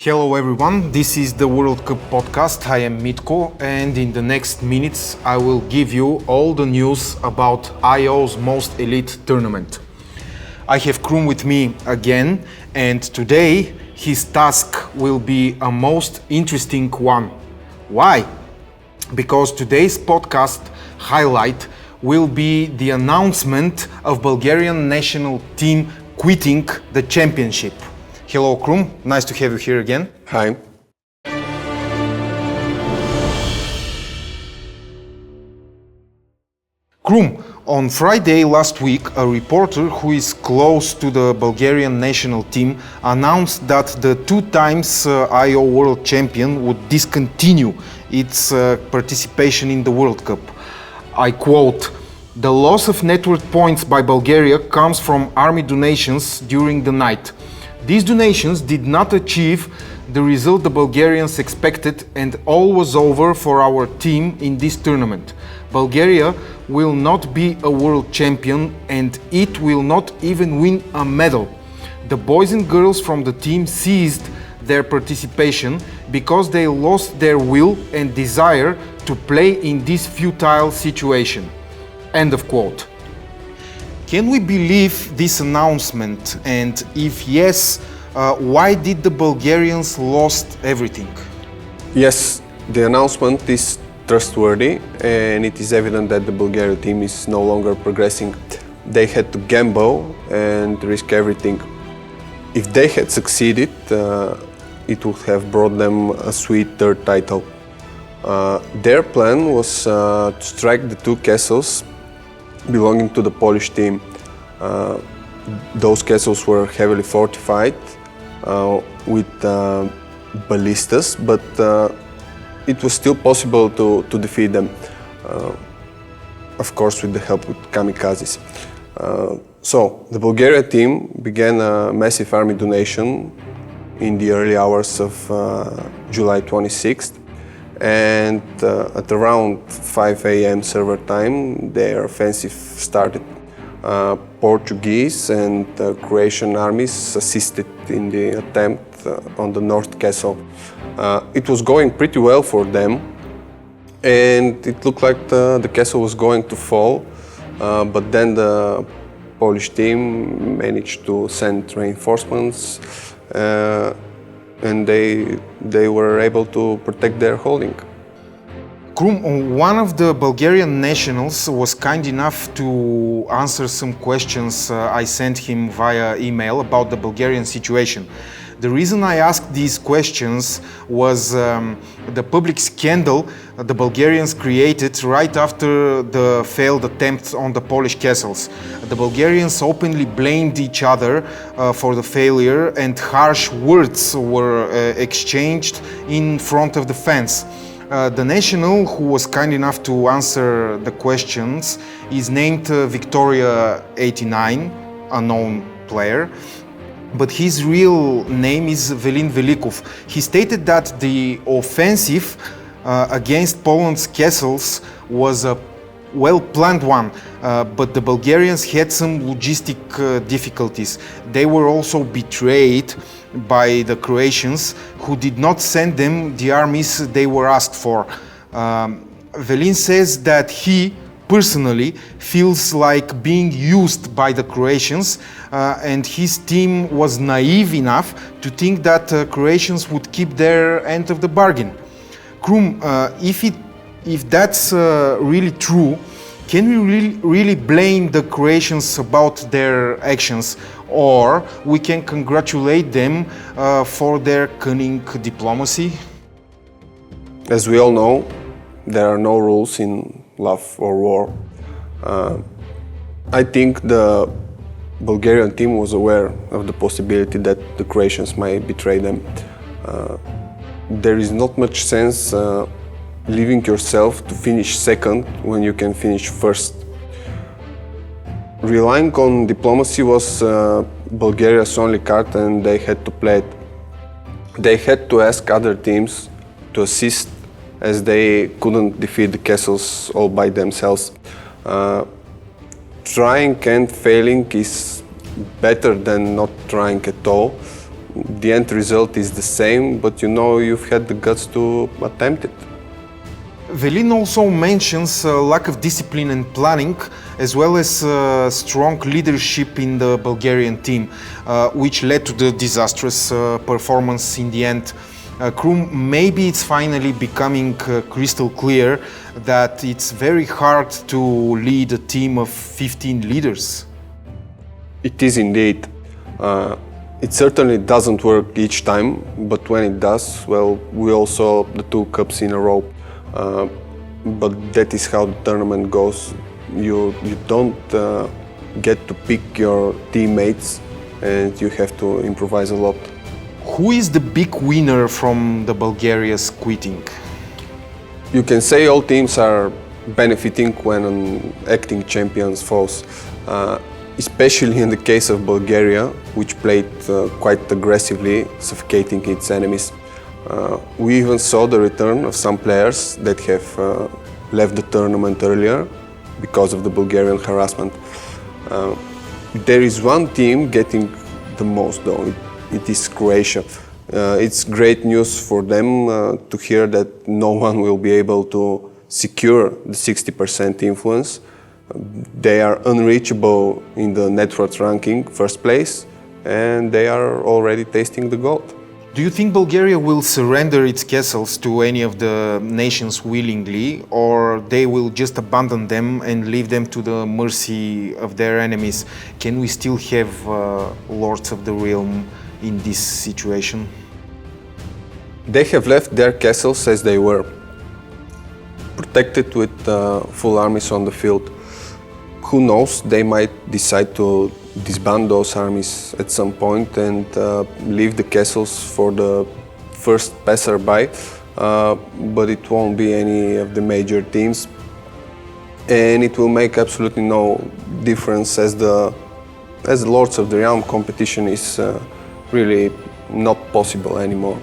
Hello everyone, this is the World Cup podcast. I am Mitko, and in the next minutes I will give you all the news about IO's most elite tournament. I have Krum with me again, and today his task will be a most interesting one. Why? Because today's podcast highlight will be the announcement of Bulgarian national team quitting the championship. Hello Krum, nice to have you here again. Hi. Krum, on Friday last week, a reporter who is close to the Bulgarian national team announced that the two times IO World Champion would discontinue its participation in the World Cup. I quote, "The loss of network points by Bulgaria comes from army donations during the night. These donations did not achieve the result the Bulgarians expected, and all was over for our team in this tournament. Bulgaria will not be a world champion, and it will not even win a medal. The boys and girls from the team ceased their participation because they lost their will and desire to play in this futile situation." End of quote. Can we believe this announcement? And if yes, why did the Bulgarians lost everything? Yes, the announcement is trustworthy, and it is evident that the Bulgarian team is no longer progressing. They had to gamble and risk everything. If they had succeeded, it would have brought them a sweet third title. Their plan was to strike the two castles belonging to the Polish team. Those castles were heavily fortified with ballistas, but it was still possible to defeat them, of course with the help of kamikazes. So the Bulgaria team began a massive army donation in the early hours of July 26th. And at around 5 a.m. server time, their offensive started. Portuguese and Croatian armies assisted in the attempt on the North Castle. It was going pretty well for them, and it looked like the castle was going to fall, but then the Polish team managed to send reinforcements, and they were able to protect their holding. Krum, one of the Bulgarian nationals was kind enough to answer some questions I sent him via email about the Bulgarian situation. The reason I asked these questions was the public scandal the Bulgarians created right after the failed attempt on the Polish castles. The Bulgarians openly blamed each other for the failure, and harsh words were exchanged in front of the fans. The national who was kind enough to answer the questions is named Victoria 89, a known player, but his real name is Velin Velikov. He stated that the offensive against Poland's castles was a well-planned one, but the Bulgarians had some logistic difficulties. They were also betrayed by the Croatians, who did not send them the armies they were asked for. Velin says that he personally feels like being used by the Croatians, and his team was naive enough to think that Croatians would keep their end of the bargain. Krum, if that's really true, can we really blame the Croatians about their actions, or we can congratulate them for their cunning diplomacy? As we all know, there are no rules in love or war. I think the Bulgarian team was aware of the possibility that the Croatians might betray them. There is not much sense leaving yourself to finish second when you can finish first. Relying on diplomacy was Bulgaria's only card, and they had to play it. They had to ask other teams to assist, as they couldn't defeat the castles all by themselves. Trying and failing is better than not trying at all, The end result is the same, but you know you've had the guts to attempt it. Velin also mentions lack of discipline and planning, as well as strong leadership in the Bulgarian team, which led to the disastrous performance in the end. Krum, maybe it's finally becoming crystal clear that it's very hard to lead a team of 15 leaders. It is indeed. It certainly doesn't work each time, but when it does, well, we all saw the 2 cups in a row. But that is how the tournament goes. You don't get to pick your teammates, and you have to improvise a lot. Who is the big winner from the Bulgaria's quitting? You can say all teams are benefiting when an acting champion falls, especially in the case of Bulgaria, which played quite aggressively, suffocating its enemies. We even saw the return of some players that have left the tournament earlier because of the Bulgarian harassment. There is one team getting the most though, it is Croatia. It's great news for them to hear that no one will be able to secure the 60% influence. They are unreachable in the net worth ranking, first place, and they are already tasting the gold. Do you think Bulgaria will surrender its castles to any of the nations willingly, or they will just abandon them and leave them to the mercy of their enemies? Can we still have lords of the realm in this situation? They have left their castles as they were, protected with full armies on the field. Who knows, they might decide to disband those armies at some point and leave the castles for the first passerby, but it won't be any of the major teams, and it will make absolutely no difference as the Lords of the Realm competition is really not possible anymore.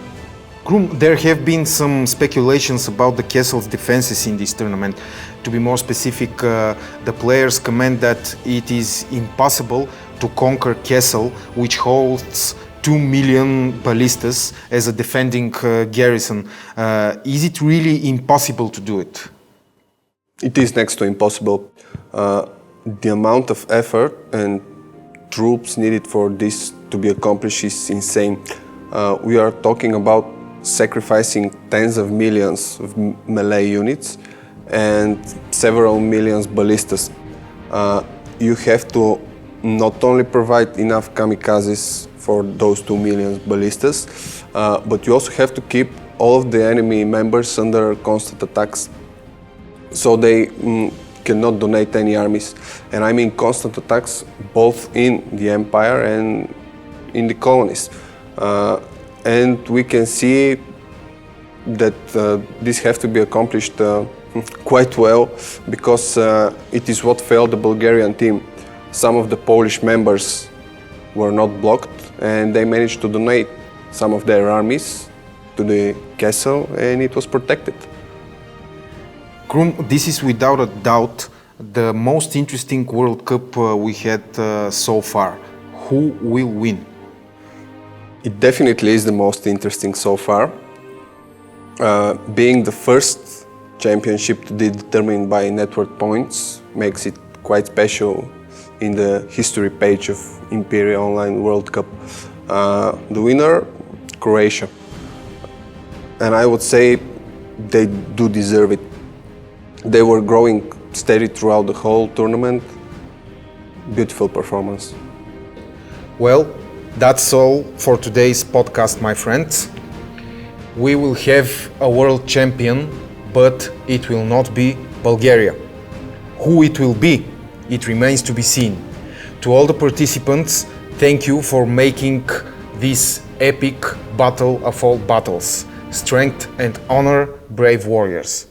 Krum, there have been some speculations about the castle's defenses in this tournament. To be more specific, the players comment that it is impossible to conquer castle which holds 2 million ballistas as a defending garrison. Is it really impossible to do it? It is next to impossible. The amount of effort and troops needed for this to be accomplished is insane. We are talking about sacrificing tens of millions of melee units and several millions ballistas. You have to not only provide enough kamikazes for those 2 million ballistas, but you also have to keep all of the enemy members under constant attacks, so they cannot donate any armies. And I mean constant attacks both in the empire and in the colonies. And we can see that this has to be accomplished quite well, because it is what failed the Bulgarian team. Some of the Polish members were not blocked, and they managed to donate some of their armies to the castle, and it was protected. Krum, this is without a doubt the most interesting World Cup we had so far. Who will win? It definitely is the most interesting so far. Being the first championship to be determined by network points makes it quite special in the history page of Imperia Online World Cup. The winner, Croatia. And I would say they do deserve it. They were growing steady throughout the whole tournament. Beautiful performance. Well, that's all for today's podcast, my friends. We will have a world champion, but it will not be Bulgaria. Who it will be, it remains to be seen. To all the participants, thank you for making this epic battle of all battles. Strength and honor, brave warriors.